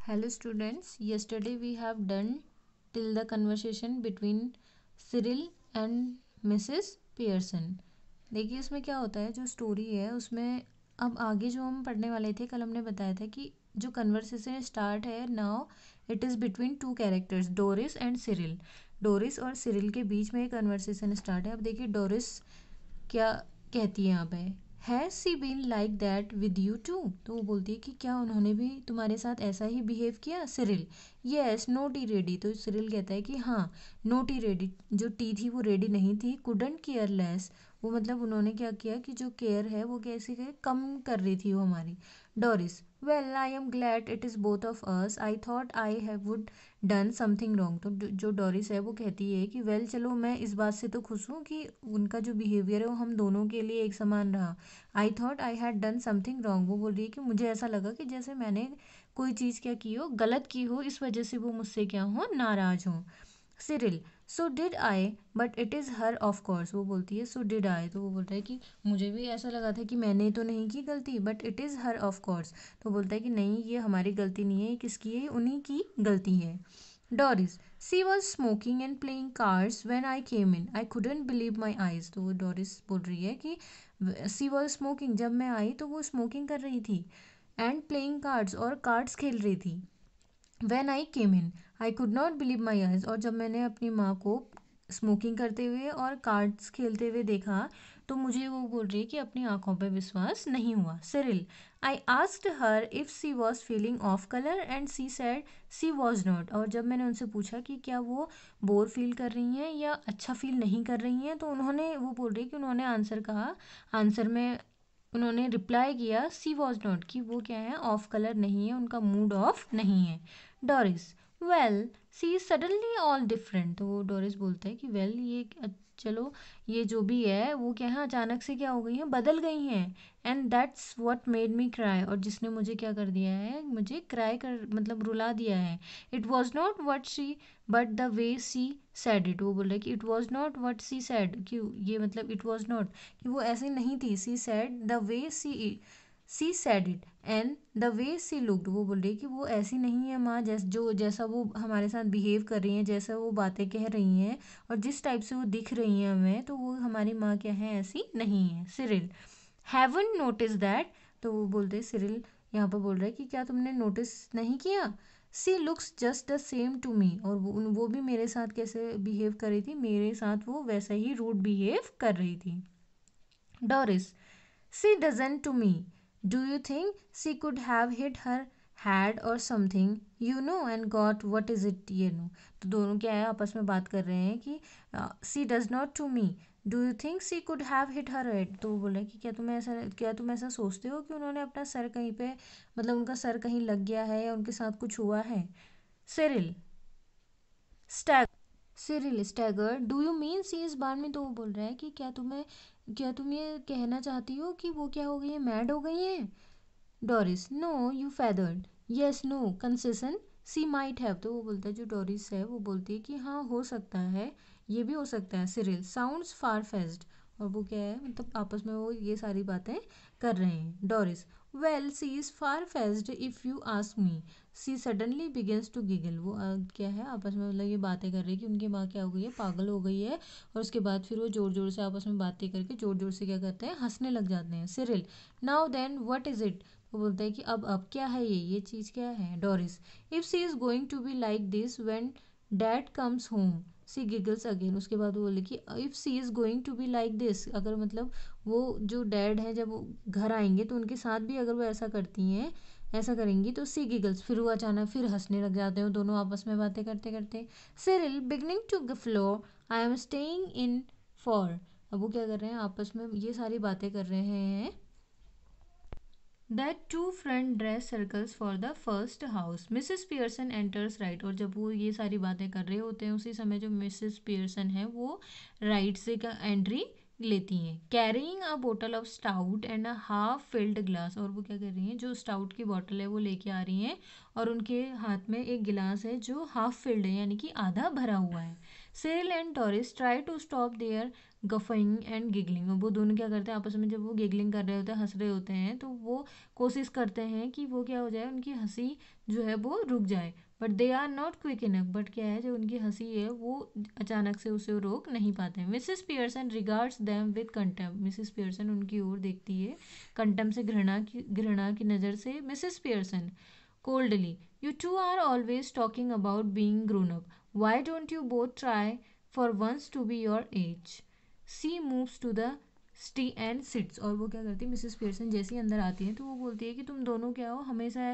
Hello students, yesterday we have done till the conversation between Cyril and Mrs. Pearson. देखिए इसमें क्या होता है, जो स्टोरी है उसमें अब आगे जो हम पढ़ने वाले थे, कल हमने बताया था कि जो कन्वर्सेशन स्टार्ट है now it is between two characters Doris and Cyril. Doris और सिरिल के बीच में एक कन्वर्सेशन स्टार्ट है। अब देखिए डोरिस क्या कहती है यहाँ पे, has she been like that with you too. तो वो बोलती है कि क्या उन्होंने भी तुम्हारे साथ ऐसा ही बिहेव किया। Cyril, yes no tea ready. तो सिरिल कहता है कि हाँ नो टी रेडी, जो टी थी वो रेडी नहीं थी। कुडंट केयर लेस, वो मतलब उन्होंने क्या किया कि जो केयर है वो कैसे कम कर रही थी वो हमारी। Doris, well I am glad it is both of us, I thought I have would done something wrong. तो जो डोरिस है वो कहती है कि वेल चलो मैं इस बात से तो खुश हूँ कि उनका जो बिहेवियर है वो हम दोनों के लिए एक समान रहा। I thought I had done something wrong, वो बोल रही है कि मुझे ऐसा लगा कि जैसे मैंने कोई चीज़ क्या की हो, गलत की हो, इस वजह से वो मुझसे क्या हो, नाराज़ हो। Cyril, so did I but it is her of course. वो बोलती है सो डिड आई, तो वो बोलता है कि मुझे भी ऐसा लगा था कि मैंने तो नहीं की गलती, but it is her of course. तो बोलता है कि नहीं ये हमारी गलती नहीं है, ये किसकी है, उन्हीं की गलती है। Doris, she was smoking and playing cards when I came in, I couldn't believe my eyes. तो वो डोरिस बोल रही है कि सी वॉज स्मोकिंग, जब मैं आई तो वो स्मोकिंग कर रही थी, एंड प्लेइंग कार्ड्स, और कार्ड्स खेल रही थी। When I came in I could not believe my eyes, और जब मैंने अपनी माँ को स्मोकिंग करते हुए और कार्ड्स खेलते हुए देखा तो मुझे वो बोल रही है कि अपनी आंखों पर विश्वास नहीं हुआ। Cyril, I asked her if she was feeling off colour and she said she was not, और जब मैंने उनसे पूछा कि क्या वो बोर फील कर रही हैं या अच्छा फील नहीं कर रही हैं, तो उन्होंने वो बोल रही है कि उन्होंने आंसर कहा, आंसर में उन्होंने रिप्लाई किया सी वॉज नॉट, कि वो क्या है, ऑफ कलर नहीं है, उनका मूड ऑफ नहीं है। Doris, well she is suddenly all different. तो वो डोरिस बोलता है कि वेल ये चलो ये जो भी है वो क्या है, अचानक से क्या हो गई है, बदल गई हैं। And that's what made me cry, और जिसने मुझे क्या कर दिया है, मुझे क्राई कर मतलब रुला दिया है। It was not what she but the way she said it. वो बोल रहा है कि it was not what she said, कि ये मतलब इट वॉज नॉट, कि वो ऐसे नहीं थी। She said the way she said it and the way she looked. वो बोल रही है कि वो ऐसी नहीं है माँ, जैसा वो हमारे साथ बिहेव कर रही हैं, जैसा वो बातें कह रही हैं और जिस टाइप से वो दिख रही हैं हमें, तो वो हमारी माँ क्या है, ऐसी नहीं है। Cyril, haven't notice that. तो वो बोलते सिरिल यहाँ पर बोल रहा है कि क्या तुमने नोटिस नहीं किया। She looks just the same to me, और वो भी मेरे साथ कैसे बिहेव कर रही थी, मेरे साथ वो वैसा ही रूड बिहेव कर रही थी। Doris, she doesn't to me. Do you think she could have hit her head or something, you know, and got what is it, you know? तो दोनों क्या है, आपस में बात कर रहे हैं कि she does not to me. Do you think she could have hit her head. तो वो बोला कि क्या तुम ऐसा सोचते हो कि उन्होंने अपना सर कहीं पे, मतलब उनका सर कहीं लग गया है या उनके साथ कुछ हुआ है। Cyril, Cyril Stagger, do you mean she is bar में। तो वो बोल रहा है कि क्या तुम ये कहना चाहती हो कि वो क्या हो गई है, मैड हो गई हैं। Doris, no you feathered, yes no concession she might have. तो वो बोलता है, जो डोरिस है वो बोलती है कि हाँ हो सकता है, ये भी हो सकता है। सिरिल, साउंड्स फार फेस्ड, और वो क्या है, मतलब आपस में वो ये सारी बातें कर रहे हैं। Doris, well she is far faced if you ask me. She suddenly begins to giggle. वो क्या है, आपस में मतलब ये बातें कर रही है कि उनकी माँ क्या हो गई है, पागल हो गई है, और उसके बाद फिर वो ज़ोर ज़ोर से आपस में बातें करके ज़ोर ज़ोर से क्या करते हैं, हंसने लग जाते हैं। Cyril, now then what is it. वो बोलता है कि अब क्या है, ये चीज़ क्या है। Doris, if she is going to be like this when dad comes home. She giggles again. उसके बाद वो बोले कि if she is going to be like this, अगर मतलब वो जो डैड है जब वो घर आएंगे तो उनके साथ भी अगर वो ऐसा करती हैं, ऐसा करेंगी, तो सी गिगल्स, फिर वो अचानक फिर हंसने लग जाते हैं दोनों आपस में बातें करते करते। Cyril, beginning to flow, I am staying in for. अब वो क्या कर रहे हैं, आपस में ये सारी बातें कर रहे हैं। That to front dress circles for the first house, Mrs Pearson enters right. और जब वो ये सारी बातें कर रहे होते हैं उसी समय जो मिसेस पियर्सन है वो राइट से का एंट्री लेती हैं, carrying a bottle of stout and a half filled glass. और वो क्या कर रही हैं, जो स्टाउट की बॉटल है वो लेके आ रही हैं, और उनके हाथ में एक गिलास है जो हाफ फिल्ड है, यानी कि आधा भरा हुआ है। Cyril and Doris try to stop their guffawing and giggling. वो दोनों क्या करते हैं आपस में, जब वो गिगलिंग कर रहे होते हैं, हंस रहे होते हैं, तो वो कोशिश करते हैं कि वो क्या हो जाए, उनकी हंसी जो है वो रुक जाए। But they are not quick enough, but क्या है जो उनकी हंसी है वो अचानक से उसे रोक नहीं पाते हैं। Mrs Pearson regards them with contempt. Mrs Pearson उनकी ओर देखती है कंटेम्प्ट से, घृणा की नज़र से। Mrs Pearson coldly, you two are always talking about being grown up. Why don't you both try for once to be your age? She moves to the T and seats. और वो क्या करती है, मिसेस पियर्सन जैसे ही अंदर आती है तो वो बोलती है कि तुम दोनों क्या हो, हमेशा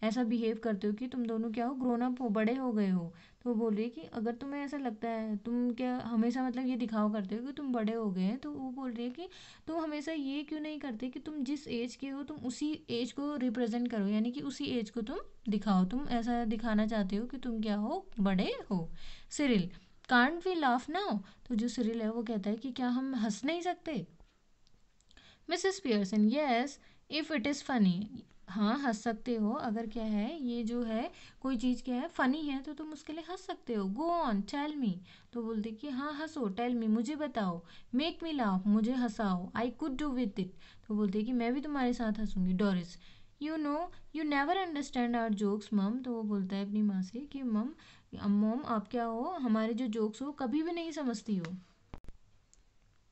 ऐसा बिहेव करते हो कि तुम दोनों क्या हो, ग्रोन अप हो, बड़े हो गए हो। तो वो बोल रही है कि अगर तुम्हें ऐसा लगता है, तुम क्या हमेशा मतलब ये दिखावा करते हो कि तुम बड़े हो गए हैं, तो वो बोल रही है कि तुम हमेशा ये क्यों नहीं करते कि तुम जिस एज के हो तुम उसी एज को रिप्रेजेंट करो, यानी कि उसी एज को तुम दिखाओ। तुम ऐसा दिखाना चाहते हो कि तुम क्या हो, बड़े हो। Cyril, can't we laugh now. तो जो सिरिल है वो कहता है कि क्या हम हंस नहीं सकते। Mrs Pearson, yes if it is funny. हाँ हंस सकते हो, अगर क्या है ये जो है कोई चीज़ क्या है फ़नी है तो तुम उसके लिए हंस सकते हो। Go on tell me. तो बोलते कि हाँ हंसो, टेल मी मुझे बताओ, मेक मी लाफ मुझे हंसाओ, I could do with it. तो बोलते कि मैं भी तुम्हारे साथ हंसूंगी। Doris, you know you never understand our jokes mum. तो वो बोलता है अपनी माँ से कि मम आप क्या हो, हमारे जो जोक्स हो कभी भी नहीं समझती हो।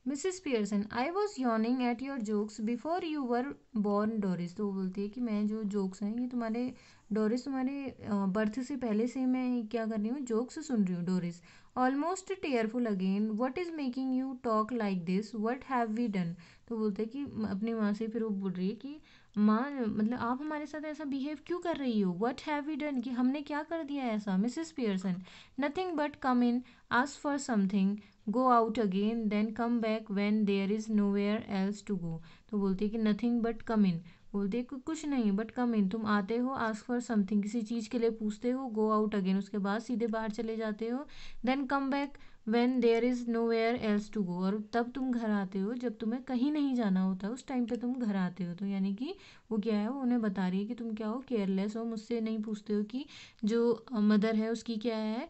Mrs Pearson, I was yawning at your jokes before you were born. Doris, तो वो बोलती है कि मैं जो जोक्स हैं ये तुम्हारे, डोरिस तुम्हारे बर्थ से पहले से मैं क्या कर रही हूँ, जोक्स सुन रही हूँ। Doris, almost tearful again, what is making you talk like this, what have we done. तो बोलते हैं कि अपनी माँ से फिर वो बोल रही है कि माँ मतलब आप हमारे साथ ऐसा बिहेव क्यों कर रही हो, वट हैव वी डन, कि हमने क्या कर दिया ऐसा। Mrs Pearson, nothing but come in, ask for something, go out again, then come back when there is nowhere else to go. तो बोलती है कि नथिंग बट कम इन, बोलती है कि कुछ नहीं बट कम इन, तुम आते हो, आस्क फॉर समथिंग किसी चीज़ के लिए पूछते हो, गो आउट अगेन उसके बाद सीधे बाहर चले जाते हो, then come back when there is nowhere else to go, और तब तुम घर आते हो जब तुम्हें कहीं नहीं जाना होता, उस टाइम पे तुम घर आते हो। तो यानी कि वो क्या है, वो उन्हें बता रही है कि तुम क्या हो, केयरलेस हो, मुझसे नहीं पूछते हो कि जो मदर है उसकी क्या है,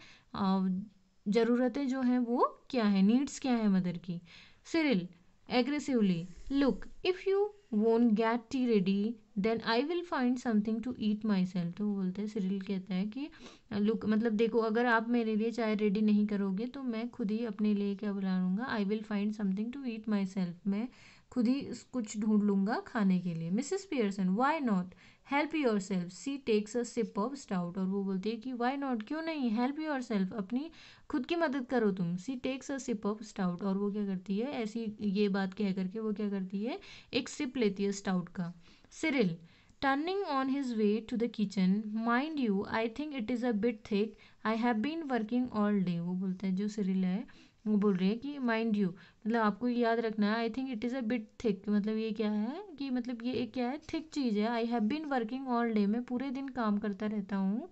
ज़रूरतें जो हैं वो क्या है, नीड्स क्या है मदर की। Cyril aggressively, look if you won't get tea ready then I will find something to eat myself. तो वो बोलते हैं, सिरिल कहता है कि लुक मतलब देखो, अगर आप मेरे लिए चाय रेडी नहीं करोगे तो मैं खुद ही अपने लिए क्या बना लूँगा, I will find something to eat myself, मैं खुद ही कुछ ढूंढ लूँगा खाने के लिए। Mrs Pearson, why not, help yourself, she takes a sip of stout. और वो बोलती है कि वाई नॉट, क्यों नहीं, हेल्प योर सेल्फ, अपनी खुद की मदद करो तुम। She takes a sip of stout, और वो क्या करती है, ऐसी ये बात कह करके वो क्या करती है, एक सिप लेती है स्टाउट का। Cyril, turning on his way to the kitchen, mind you I think it is a bit thick, I have been working all day. वो बोलता है, जो सिरिल है वो बोल रही है कि माइंड यू मतलब आपको याद रखना है, आई think it is a bit thick, मतलब ये क्या है कि मतलब ये एक क्या है, थिक चीज़ है। I have been working all day, मैं पूरे दिन काम करता रहता हूँ।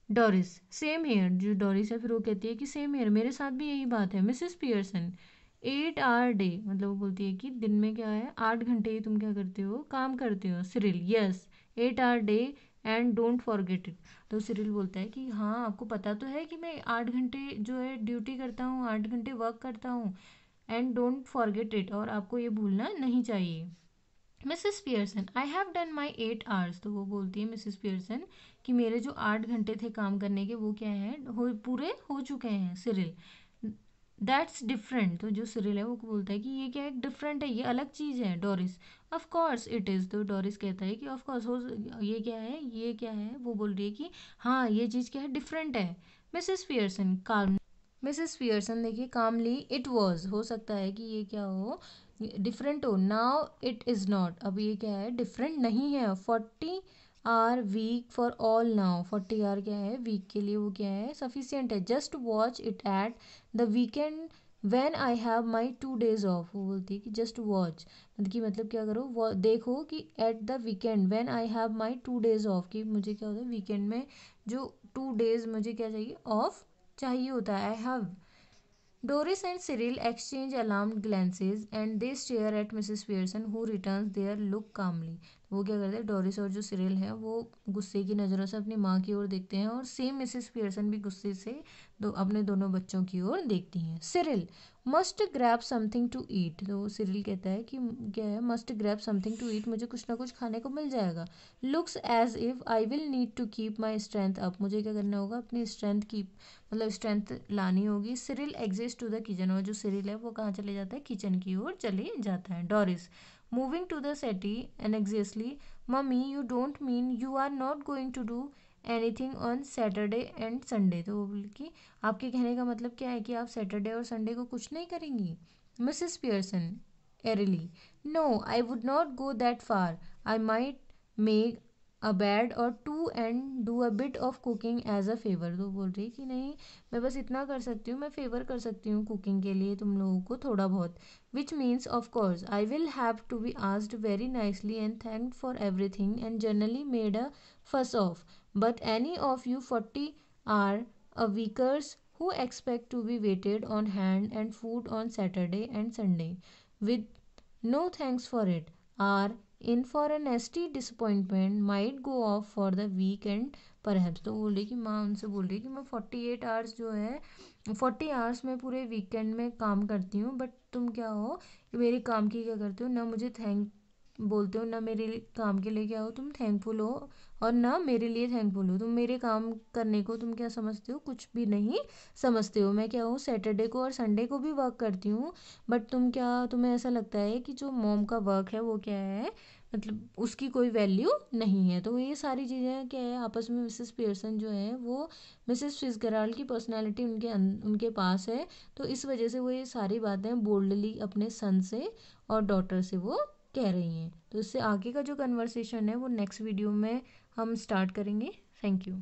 डोरिस, सेम हेयर, जो डोरिस है फिर वो कहती है कि सेम हेयर, मेरे साथ भी यही बात है। मिसेस पियर्सन, 8 आवर डे, मतलब वो बोलती है कि दिन में क्या है, 8 घंटे ही तुम क्या करते हो, काम करते हो। Cyril, yes 8 hour day and don't forget it. तो सिरिल बोलता है कि हाँ आपको पता तो है कि मैं 8 घंटे जो है ड्यूटी करता हूँ, 8 घंटे वर्क करता हूँ, एंड डोंट फॉरगेट इट, और आपको ये भूलना नहीं चाहिए। Mrs Pearson, I have done my 8 hours. तो वो बोलती है मिसेस पियर्सन कि मेरे जो 8 घंटे थे काम करने के वो क्या है, पूरे हो चुके हैं। Cyril, that's different. तो जो सिरिल है वो बोलता है कि ये क्या है, डिफरेंट है, ये अलग चीज़ है। Doris, of course it is. तो डोरिस कहता है कि ऑफ कोर्स हो, ये क्या है, ये क्या है, वो बोल रही है कि हाँ ये चीज़ क्या है, डिफरेंट है। मिसेस पियर्सन काम, मिसेस पियर्सन देखिए कामली, इट वॉज, हो सकता है कि ये क्या हो, डिफरेंट हो। नाउ इट इज़ नॉट, अब ये क्या है, डिफरेंट नहीं है। 40 hour week for all now, 40 hour क्या है, वीक के लिए वो क्या है, सफिशियंट है। Just watch it at the weekend when I have my 2 days of. वो बोलती है कि जस्ट वॉच मतलब कि मतलब क्या करो, वो देखो कि at the weekend when I have my 2 days of, कि मुझे क्या होता है वीकेंड में जो 2 days मुझे क्या चाहिए, ऑफ चाहिए होता है। I have Doris and Cyril exchange alarmed glances and they stare at Mrs. Pearson who returns their look calmly. वो क्या करते हैं, डोरिस और जो सिरिल है वो गुस्से की नज़रों से अपनी माँ की ओर देखते हैं और सेम मिसेस पियर्सन भी गुस्से से अपने दोनों बच्चों की ओर देखती हैं. Cyril must grab something to eat. तो सिरिल कहता है कि क्या है, must grab something to eat, मुझे कुछ ना कुछ खाने को मिल जाएगा. Looks as if I will need to keep my strength up, मुझे क्या करना होगा, अपनी स्ट्रेंथ की मतलब स्ट्रेंथ लानी होगी. Cyril exist to the kitchen, और जो सिरिल है वो कहाँ चले जाता है, किचन की ओर चले जाता है. Doris moving to the settee anxiously, mummy you don't mean you are not going to do anything on Saturday and Sunday. तो वो बोली कि आपके कहने का मतलब क्या है कि आप सैटरडे और संडे को कुछ नहीं करेंगी. Mrs Pearson airily, no I would not go that far, I might make a bed or two and do a bit of cooking as a favour. तो बोल रही कि नहीं, मैं बस इतना कर सकती हूँ, मैं फेवर कर सकती हूँ कुकिंग के लिए तुम लोगों को थोड़ा बहुत. Which means of course I will have to be asked very nicely and thanked for everything and generally made a fuss off. But any of you 40 are a weakers who expect to be waited on hand and food on Saturday and Sunday with no thanks for it are in for a nasty disappointment might go off for the weekend perhaps. तो बोल रही कि माँ उनसे बोल रही कि मैं 48 आवर्स जो है 40 आवर्स में पूरे वीकेंड में काम करती हूँ, बट तुम क्या हो, मेरे काम की क्या करते हो, ना मुझे थैंक बोलते हो, ना मेरे काम के लिए क्या हो तुम थैंकफुल हो, और ना मेरे लिए थैंकफुल हो. तुम मेरे काम करने को तुम क्या समझते हो, कुछ भी नहीं समझते हो. मैं क्या हूँ, सैटरडे को और संडे को भी वर्क करती हूँ, बट तुम्हें ऐसा लगता है कि जो मॉम का वर्क है वो क्या है, मतलब उसकी कोई वैल्यू नहीं है. तो ये सारी चीज़ें क्या है आपस में, मिसेस पियर्सन जो है वो मिसेस फिट्जगेराल्ड की पर्सनालिटी उनके पास है, तो इस वजह से वो ये सारी बातें बोल्डली अपने सन से और डॉटर से वो कह रही हैं. तो इससे आगे का जो कन्वर्सेशन है वो नेक्स्ट वीडियो में हम स्टार्ट करेंगे. Thank you.